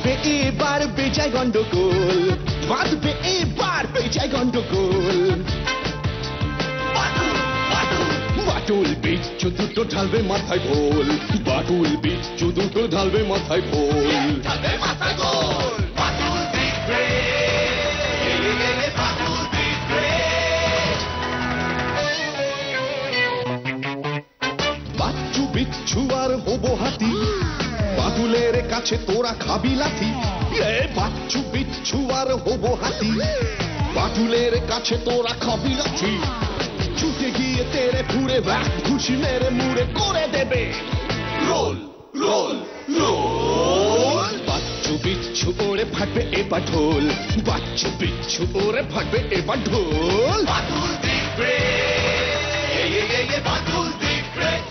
বাঁধবে এবার বেজায় গন্ডগোল, বাঁধবে এবার বেজায় গন্ডগোল। বাটুল বিচ্ছু দুটো ঢালবে মাথায় ভোল, বাটুল বিচ্ছু দুটো ঢালবে মাথায় ভোল। বাচ্চু বিচ্ছু আর হবো হাতি, বাটুলের কাছে তোরা খাবি লাথি। বাচ্চু বিচ্ছু আর হবো হাতি, বাটুলের কাছে তোরা খাবি লাথি। ছুটে গিয়ে তেরে ফুড়ে ঘুষি মেরে মুড়ে করে দেবে রোল রোল রোল। বাচ্চু বিচ্ছু ওরে ফাটবে এবার ঢোল, বাচ্চু বিচ্ছু ওরে ফাটবে এবার ঢোল। বাটুল দি গ্রেট, বাটুল দি গ্রেট।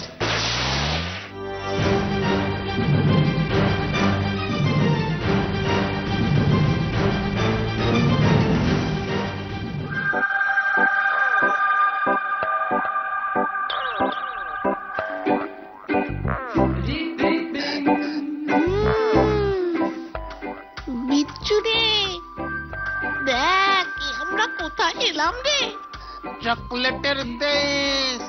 চকলেটের দেশ,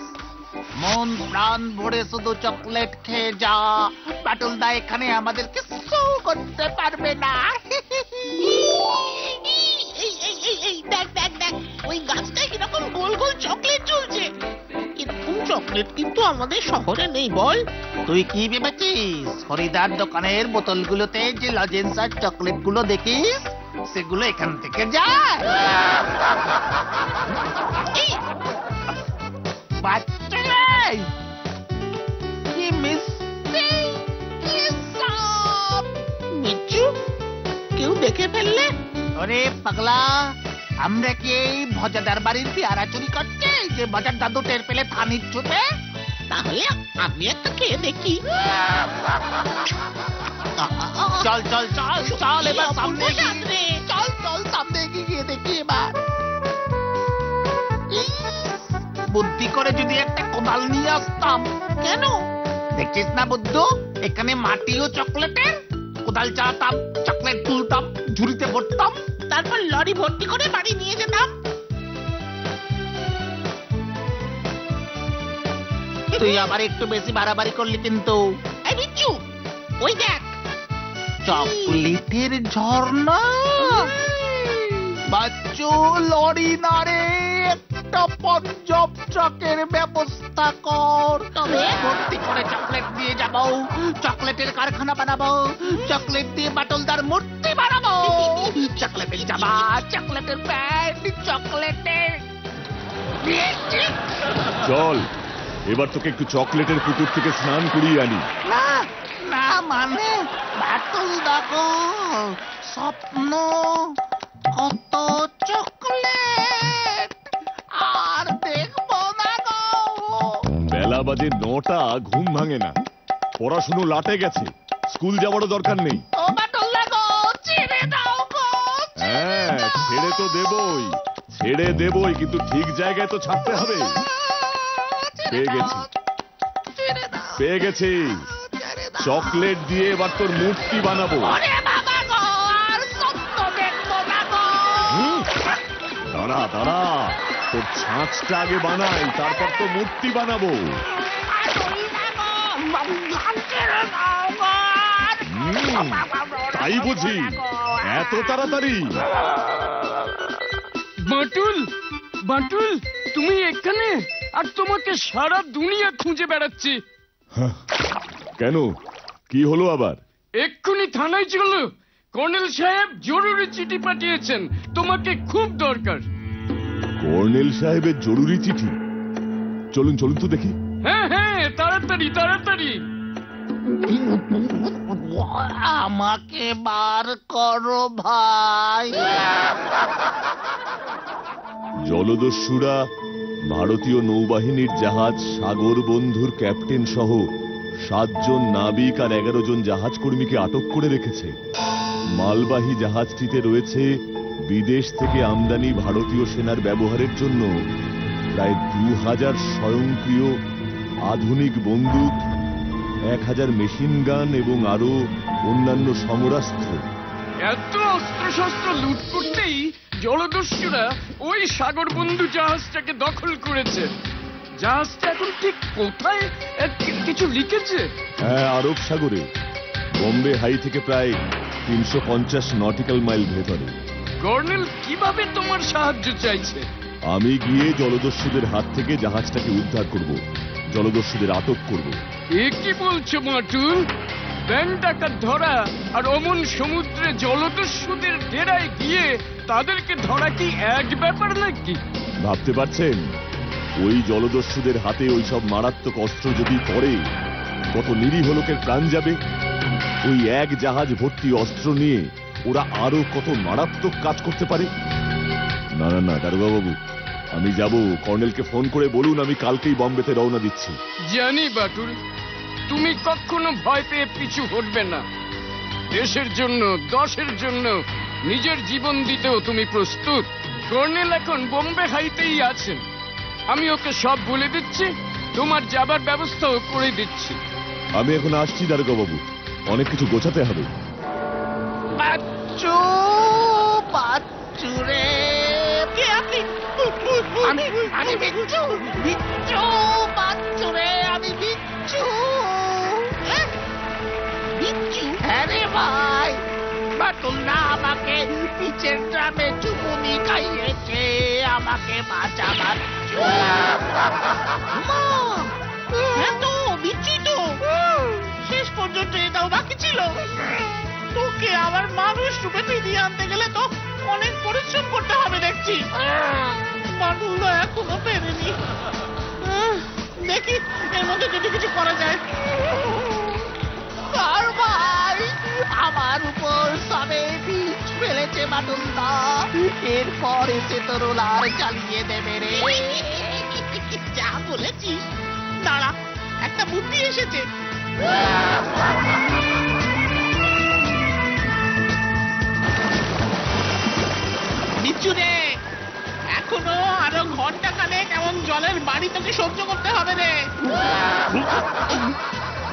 মন প্রাণ ভরে শুধু চকলেট খেয়ে যা। বাটুল দা এখানে আমাদের কিছু করতে পারবে না। দেখ দেখ দেখ, ওই গাছটায় কিরকম গোল গোল চকলেট ঝুলছে। এরকম চকলেট কিন্তু আমাদের শহরে নেই বল। তুই কি ভেবেছিস হরিদার দোকানের বোতলগুলোতে যে লজেন্স আর চকলেট গুলো দেখিস সেগুলো এখান থেকে যায়? বাচ্চারাই কি মিষ্টি মিচ্ছু, কেউ দেখে ফেললে? ওরে পাগলা, আমরা কি এই ভজাদার বাড়ির পেয়ারা চুরি করছি যে ভজার দাদু টের পেলে থানির ছুটে? তাহলে আমি একটা খেয়ে দেখি। চল চল চল চল, এবার সামনে চল চল, সামনে এগিয়ে দেখি এবার। বুদ্ধি করে যদি একটা কোদাল নিয়ে আসতাম। কেন? দেখছিস না বুদ্ধু, এখানে মাটি ও চকলেটের কোদাল চালাতাম, চকলেট তুলতাম, ঝুড়িতে ভরতাম, তারপর লরি ভর্তি করে বাড়ি নিয়ে যেতাম। তুই আবার একটু বেশি বাড়াবাড়ি করলি কিন্তু। এই বিচ্ছু, ওই দেখ চকলেটের ঝর্ণা। বাচ্চু, লরি না রে, একটা পঞ্জাব ট্রাকের ব্যবস্থা কর। তবে ভর্তি করে চকলেট দিয়ে যাব, চকলেটের কারখানা বানাবো, চকলেট দিয়ে বাটুলদার মূর্তি বানাবো। চকলেটের জামা, চকলেটের প্যান্ট, চকলেটের। চল এবার তোকে একটু চকলেটের পুকুর থেকে স্নান করিয়ে আনি। না না, মানে বাটুলদা গো, স্বপ্ন কত চকলেট আর দেখবো না গো। বেলা বাজে 9টা, ঘুম ভাঙে না, পড়াশুনো লাটে গেছে, স্কুল যাওয়ারও দরকার নেই। ও বাটুলদা গো, ছেড়ে দাও গো। হ্যাঁ, ছেড়ে তো দেবই, ছেড়ে দেবই, কিন্তু ঠিক জায়গায় তো ছাড়তে হবে। পেয়ে গেছি, পেয়ে গেছি, চকলেট দিয়ে এবার তোর মূর্তি বানাবো। দাঁড়া দাঁড়া, তোর ছাঁচটা আগে বানাই, তারপর তো মূর্তি বানাবো। তাই বুঝি, এত তাড়াতাড়ি? বাটুল, বাটুল, তুমি এখানে? আর তোমাকে সারা দুনিয়া খুঁজে বেড়াচ্ছি। কেন, কি হলো আবার? এক্ষুনি থানায় চলো, কর্নেল সাহেব জরুরি চিঠি পাঠিয়েছেন, তোমাকে খুব দরকার। কর্নেল সাহেবের জরুরি চিঠি? চলুন চলুন তো দেখি। হ্যাঁ হ্যাঁ, তাড়াতাড়ি তাড়াতাড়ি। আমাকে বার করো ভাই। জলদস্যুরা ভারতীয় নৌবাহিনীর জাহাজ সাগর বন্ধুর ক্যাপ্টেন সহ 7 জন নাবিক আর 11 জন জাহাজ কর্মীকে আটক করে রেখেছে। মালবাহী জাহাজটিতে রয়েছে বিদেশ থেকে আমদানি ভারতীয় সেনার ব্যবহারের জন্য প্রায় 2000 স্বয়ংক্রিয় আধুনিক বন্দুক, 1000 মেশিন গান এবং আরো অন্যান্য সমরাস্ত্র। এত অস্ত্রশস্ত্র লুট করতেই জলদস্যুরা ওই সাগর বন্ধু জাহাজটাকে দখল করেছে। জাহাজটা এখন ঠিক কোথায় কিছু লিখেছে? হ্যাঁ, আরব সাগরে, বোম্বে হাই থেকে প্রায় 350 নটিক্যাল মাইল ভেতরে। কর্নেল কিভাবে তোমার সাহায্য চাইছে? আমি গিয়ে জলদস্যুদের হাত থেকে জাহাজটাকে উদ্ধার করব, জলদস্যুদের আটক করব। এ কি বলছো মাটুল? ব্যাংক ডাকাত ধরা আর অমন সমুদ্রে জলদস্যুদের ডেরায় গিয়ে তাদেরকে ধরা কি এক ব্যাপার নাকি? ভাবতে পারছেন ওই জলদস্যুদের হাতে ওই সব মারাত্মক অস্ত্র যদি পড়ে কত নিরীহ লোকের প্রাণ যাবে? ওই এক জাহাজ ভর্তি অস্ত্র নিয়ে ওরা আরো কত মারাত্মক কাজ করতে পারে। না না না দারোগা বাবু, আমি যাব। কর্নেলকে ফোন করে বলুন আমি কালকেই বম্বেতে রওনা দিচ্ছি। জানি বাটুল, তুমি কখনো ভয় পেয়ে পিছু হটবে না। দেশের জন্য, দশের জন্য নিজের জীবন দিতেও তুমি প্রস্তুত। কর্নেল এখন বোম্বে হাইতেই আছেন। আমি ওকে সব বলে দিচ্ছি, তোমার যাবার ব্যবস্থাও করে দিচ্ছি। আমি এখন আসছি দারোগা বাবু, অনেক কিছু গোছাতে হবে। বাচ্চু, বাচ্চু রে, কে আপনি? আমি বিচ্ছু, বিচ্ছু, বাচ্চু রে, আমি বিচ্ছু। বিচ্ছু? হ্যাঁ রে ভাই, বাটুল না আমাকে পিচের ড্রামে চুমুনি খাইয়েছে। আমাকে বাঁচা বাচ্চু। মা, হ্যাঁ তো বিচ্ছুই তো। শেষ পর্যন্ত এটাও বাকি ছিল। তোকে আবার মানুষ রূপে ফিরিয়ে আনতে গেলে তো অনেক পরিশ্রম করতে হবে দেখছি। বাটুল এখনো ফেরেনি। দেখি এর মধ্যে যদি কিছু করা যায়। আর ভাই, আমার উপর সবে বীজ ফেলেছে বাটুল দা। এরপর এসে তো রোলার চালিয়ে দেবে রে। যা বলেছিস। দাঁড়া, একটা বুদ্ধি এসেছে। বিচ্ছু রে, এখনো আরো ঘন্টা খানেক এমন জলের বাড়ি তোকে সহ্য করতে হবে রে।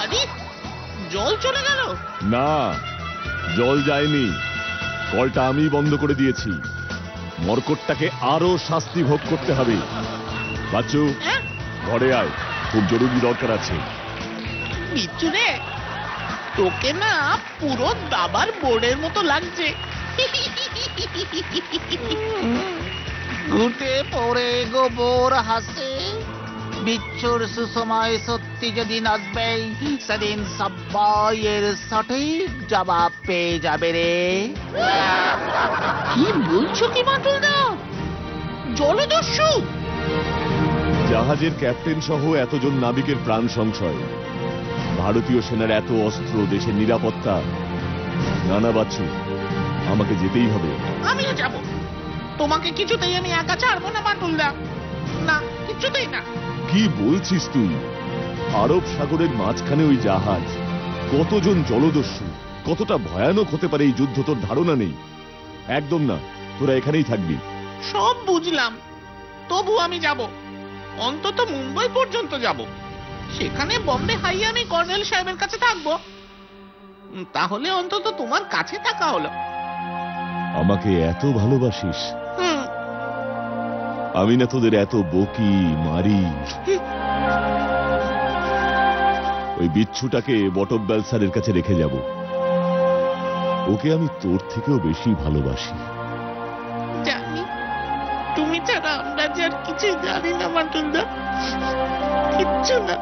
আরে জল চলে গেল? না, জল যায়নি, কলটা আমি বন্ধ করে দিয়েছি। মরকটটাকে আরো শাস্তি ভোগ করতে হবে। বাচ্চু, হ্যাঁ ঘরে আয়, খুব জরুরি দরকার আছে। বিচ্ছু রে, তোকে না পুরো দাবার বোর্ডের মতো লাগছে। ঘুটে পড়ে গোবর হাসে। বিচ্ছুর সুসময় সত্যি যেদিন আসবে, সেদিন সবাই এর সঠিক জবাব পেয়ে যাবে রে। কি বলছো কি বাটুল দা? জলদস্যু? জাহাজের ক্যাপ্টেন সহ এতজন নাবিকের প্রাণ সংশয়, ভারতীয় সেনার এত অস্ত্র, দেশের নিরাপত্তা। না না বাচ্চু, আমাকে যেতেই হবে। আমিও যাব। তোমাকে কিছুতেই আমি একা ছাড়বো না বাটুল দা। না, কিছুতেই না। কি বলছিস তুই? আরব সাগরের মাঝখানে ওই জাহাজ, কতজন জলদস্যু, কতটা ভয়ানক হতে পারে এই যুদ্ধ তোর ধারণা নেই। একদম না, তোরা এখানেই থাকবি। সব বুঝলাম, তবু আমি যাব। অন্তত মুম্বাই পর্যন্ত যাব। সেখানে বম্বে হাই আমি কর্নেল সাহেবের কাছে থাকবো। তাহলে অন্তত তোমার কাছে থাকা হলো। আমাকে এত ভালোবাসিস, হুম। আমি না তোদের এত বকি মারি। ওই বিচ্ছুটাকে বটব্যাল স্যারের কাছে রেখে যাব। ওকে আমি তোর থেকেও বেশি ভালোবাসি। জানি, তুমি ছাড়া আমরা যে আর কিছু জানি না বাটুল দা, কিচ্ছু না।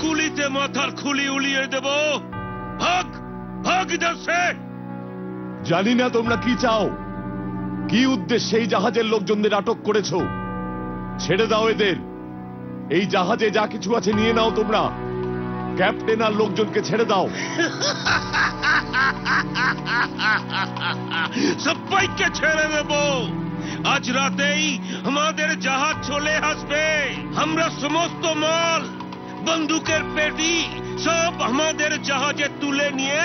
কুলিতে মাথার খুলি উলিয়ে দেব। ভাগ ভাগ ইধার সে। জানি না তোমরা কি চাও, কি উদ্দেশ্যে এই জাহাজের লোকজনদের আটক করেছো। ছেড়ে দাও এদের। এই জাহাজে যা কিছু আছে নিয়ে নাও তোমরা। ক্যাপ্টেন আর লোকজনকে ছেড়ে দাও। সবাইকে ছেড়ে দেব। আজ রাতেই আমাদের জাহাজ চলে আসবে। আমরা সমস্ত মাল, বন্দুকের পেটি সব আমাদের জাহাজে তুলে নিয়ে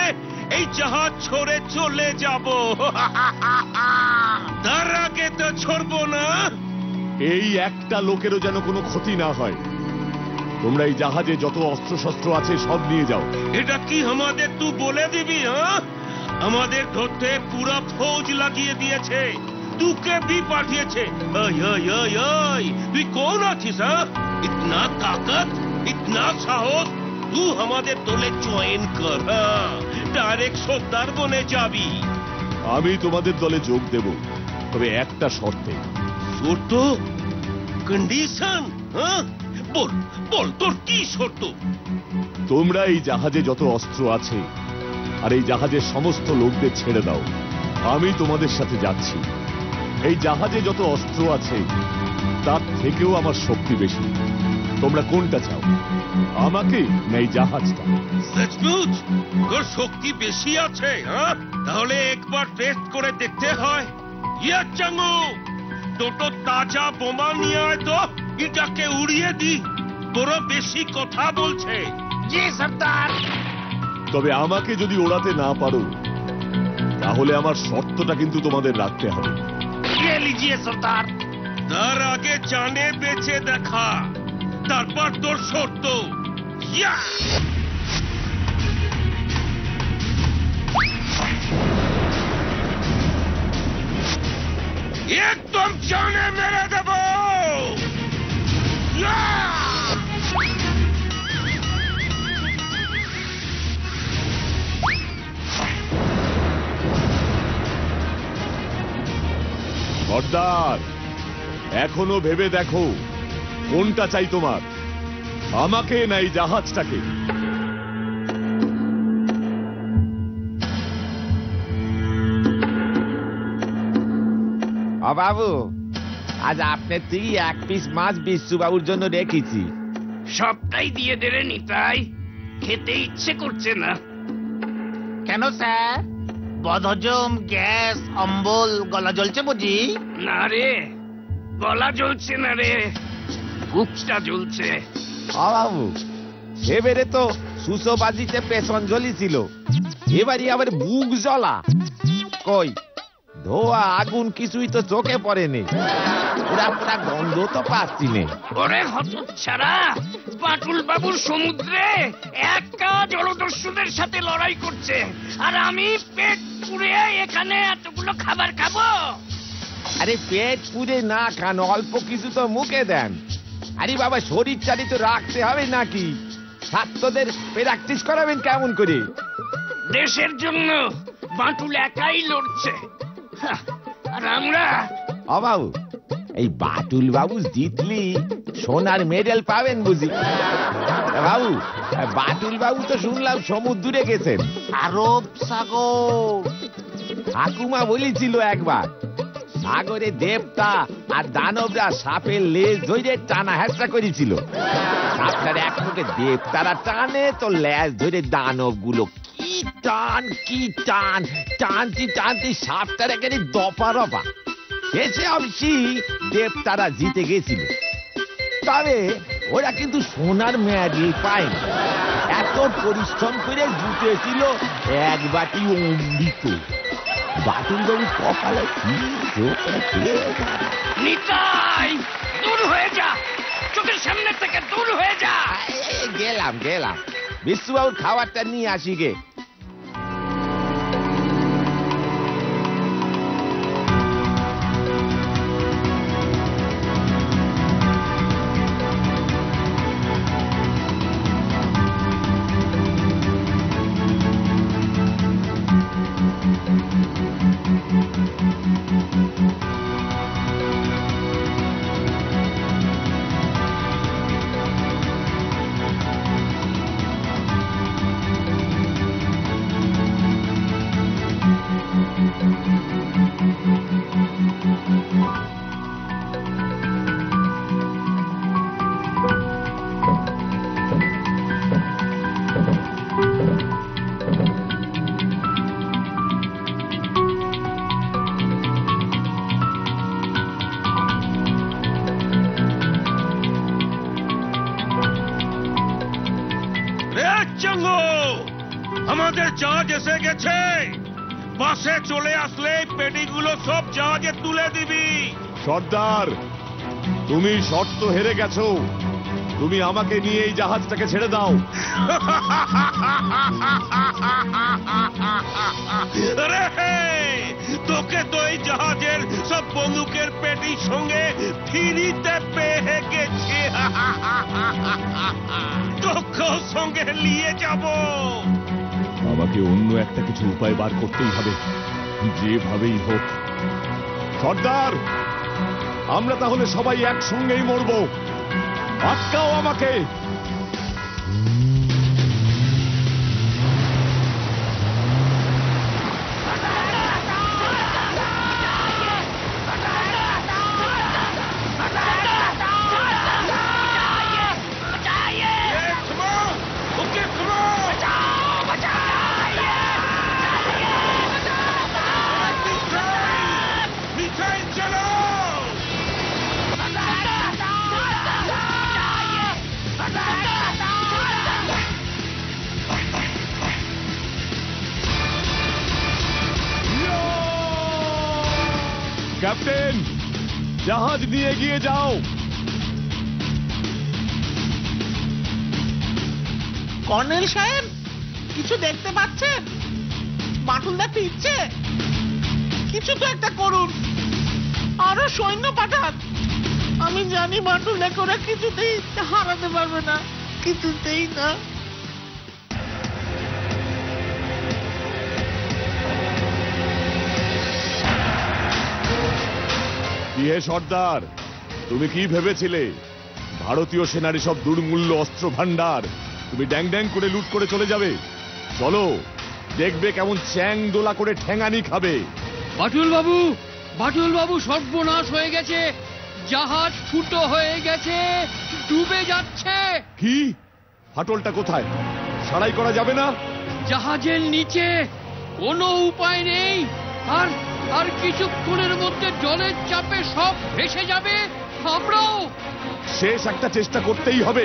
এই জাহাজ ছেড়ে চলে যাব। তার আগে তো ছাড়বো না। এই একটা লোকেরও যেন কোনো ক্ষতি না হয়। তোমরা এই জাহাজে যত অস্ত্রশস্ত্র আছে সব নিয়ে যাও। এটা কি আমাদের তুই বলে দিবি? হ্যাঁ, আমাদের ধরতে পুরা ফৌজ লাগিয়ে দিয়েছে। তুকে भी পাঠিয়েছে। তুই কোন আছিস? হ্যাঁ, ইতনা তাকত, ইতনা সাহস। তুই আমাদের দলে জয়েন কর। ডাইরেক্ট সর্দার বনে যাবি। আমি তোমাদের দলে যোগ দেব, তবে একটা শর্তে। শর্ত? কন্ডিশন? হ্যাঁ, বল বল, তোর কি শর্ত? তোমরা এই জাহাজে যত অস্ত্র আছে আর এই জাহাজের সমস্ত লোকদের ছেড়ে দাও। আমি তোমাদের সাথে যাচ্ছি। এই জাহাজে যত অস্ত্র আছে তার থেকেও আমার শক্তি বেশি। তোমরা কোনটা চাও, আমাকে না এই জাহাজটা? সচমুচ তোর শক্তি বেশি আছে? হ্যাঁ, তাহলে একবার টেস্ট করে দেখতে হয়। ইয়া চাঙ্গু, দুটো তাজা বোমা নিয়ে আয় তো, এটাকে উড়িয়ে দি। বড় বেশি কথা বলছে। জি সর্দার। তবে আমাকে যদি ওড়াতে না পারো তাহলে আমার শর্তটা কিন্তু তোমাদের রাখতে হবে। ये लीजिए सरदार। তার আগে জানে বেঁচে দেখা, তারপর তোর শর্ত। ইয়া! একদম জানে মেরে দেব। ইয়া! সর্দার, এখনো ভেবে দেখো কোনটা চাই তোমার, আমাকে না এই জাহাজটাকে? বাবু, আজ আপনার থেকে এক পিস মাছ বিশ্ববাবুর জন্য রেখেছি। সবটাই দিয়ে দে রে নিতাই, খেতে ইচ্ছে করছে না। কেন স্যার? বদহজম, গ্যাস, অম্বল, গলা জ্বলছে বুঝি? না রে, গলা জ্বলছে না রে, বুকটা জ্বলছে। বাবু, এবারে তো সুসোবাজিতে পেছন জ্বলিছিল, এবারে আবার বুক জ্বলা। কই ধোয়া আগুন কিছুই তো চোখে পড়েনি, পুরা পুরা গন্ধ তো পাচ্ছি নে। ওরে হতচ্ছাড়া, পাটুল বাবুর সমুদ্রে একা জলদস্যুদের সাথে লড়াই করছে, আর আমি পেট পুড়ে এখানে এতগুলো খাবার খাবো? আরে পেট পুড়ে না খান, অল্প কিছু তো মুখে দেন। আরে বাবা, শরীর চারি তো রাখতে হবে নাকি? ছাত্রদের প্র্যাকটিস করাবেন কেমন করে? দেশের জন্য বাটুল একাই লড়ছে, আর আমরা? বাবু, এই বাটুল বাবু জিতলি সোনার মেডেল পাবেন বুঝি। বাবু, বাটুল বাবু তো শুনলাম সমুদ্রে গেছেন। আরব সাগর। ঠাকুমা বলেছিল একবার সাগরে দেবতা আর দানবরা সাপের লেজ ধরে টানা হেঁচড়া করেছিল। সাপটার এক মুখে দেবতারা টানে, তো লেজ ধরে দানব গুলো কি টান কি টান, টানতি টানতি সাপটার একেবারে দপা রপা। শেষে অবশ্যই দেবতারা জিতে গেছিল, তবে ওরা কিন্তু সোনার মেডেল পায়নি। এত পরিশ্রম করে জুটেছিল এক বাটি অমৃত। বাটুল বাবু কপালে কি নিতাই, দূর হয়ে যা, চোখের সামনে থেকে দূর হয়ে যা। গেলাম গেলাম, বিশ্ববাবুর খাবারটা নিয়ে আসি গে। চঙ্গু, আমাদের জাহাজ এসে গেছে। বাসে চলে আসলে পেটিগুলো সব জাহাজে তুলে দিবি। সর্দার, তুমি শর্ত হেরে গেছো। তুমি আমাকে নিয়ে এই জাহাজটাকে ছেড়ে দাও। আরে, তোকে তো এই জাহাজের সব বন্দুকের পেটির সঙ্গে ফিরিতে পেয়ে গেছি। তোকেও সঙ্গে নিয়ে যাব। আমাকে অন্য একটা কিছু উপায় বার করতেই হবে, যেভাবেই হোক। সর্দার, আমরা তাহলে সবাই একসঙ্গেই মরবো। আটকাও আমাকে। ক্যাপ্টেন, জাহাজ নিয়ে এগিয়ে যাও। কর্নেল সাহেব, কিছু দেখতে পাচ্ছেন? বাটুলদা ফিরছে। কিছু তো একটা করুন, আরো সৈন্য পাঠান। আমি জানি বাটুলদাকে ওরা কিছুতেই হারাতে পারবে না, কিছুতেই না। কি হে সর্দার, তুমি কি ভেবেছিলে ভারতীয় সেনার সব দুর্মূল্য অস্ত্র ভান্ডার তুমি ড্যাং ড্যাং করে লুট করে চলে যাবে? চলো, দেখবে কেমন চ্যাং দোলা করে ঠ্যাঙানি খাবে। বাটুল বাবু সর্বনাশ হয়ে গেছে। জাহাজ ফুটো হয়ে গেছে, ডুবে যাচ্ছে। কি? ফাটলটা কোথায়? সারাই করা যাবে না? জাহাজের নিচে কোনো উপায় নেই। আর কিছুক্ষণের মধ্যে জলের চাপে সব ভেসে যাবে, আমরাও। শেষ একটা চেষ্টা করতেই হবে।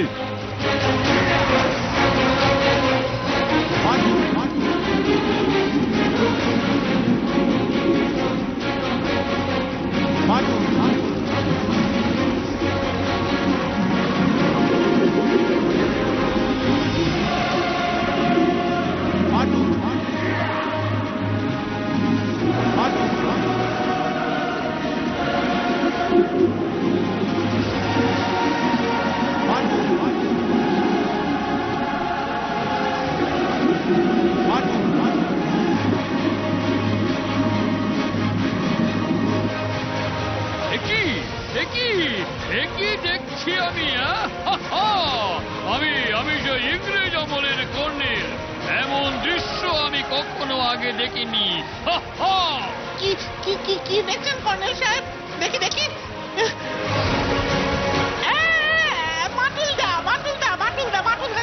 দেখছি আমি যে ইংরেজ আমলের কর্নেল, এমন দৃশ্য আমি কখনো আগে দেখিনি। কি দেখছেন কর্নেল সাহেব? দেখি। মাটুলদা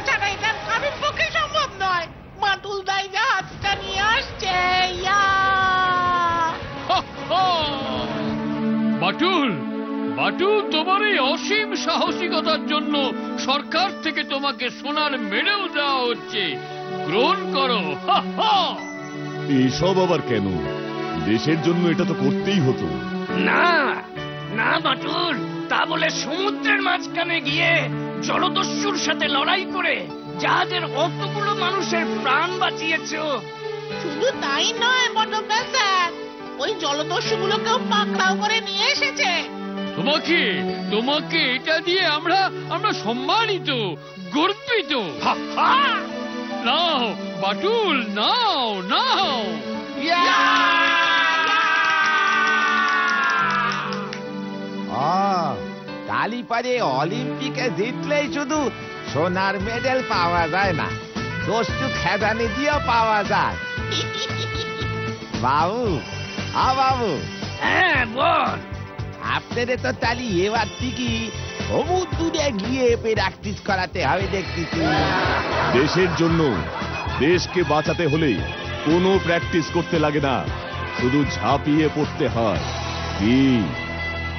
ছাড়া এটা কারোর পক্ষে সম্ভব নয়। মাটুলদাই জাহাজটা নিয়ে আসছে। বাটুল, তোমার এই অসীম সাহসিকতার জন্য সরকার থেকে তোমাকে সোনার মেডেল দেওয়া হচ্ছে, গ্রহণ করো। এসব আবার কেন? দেশের জন্য এটা তো করতেই হতো। না বাটুল, তা বলে সমুদ্রের মাঝখানে গিয়ে জলদস্যুর সাথে লড়াই করে জাহাজের অতগুলো মানুষের প্রাণ বাঁচিয়েছো। শুধু তাই নয় বটব্যাল স্যার, ওই জলদস্যুগুলোকেও পাকড়াও করে নিয়ে এসেছে। তোমাকে এটা দিয়ে আমরা সম্মানিত, গর্বিত। নাও বাটুল, নাও। কালীপাড়ে অলিম্পিকে জিতলেই শুধু সোনার মেডেল পাওয়া যায় না, দস্যু খেদানি দিয়েও পাওয়া যায়। বাবু, হ্যাঁ বল। আপনাদের তো তালি এবার ঠিকই সমুদ্রে গিয়ে প্র্যাকটিস করাতে হবে দেখতেছি। দেশের জন্য, দেশকে বাঁচাতে হলে কোনো প্র্যাকটিস করতে লাগে না, শুধু ঝাঁপিয়ে পড়তে হয়। কি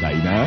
তাই না?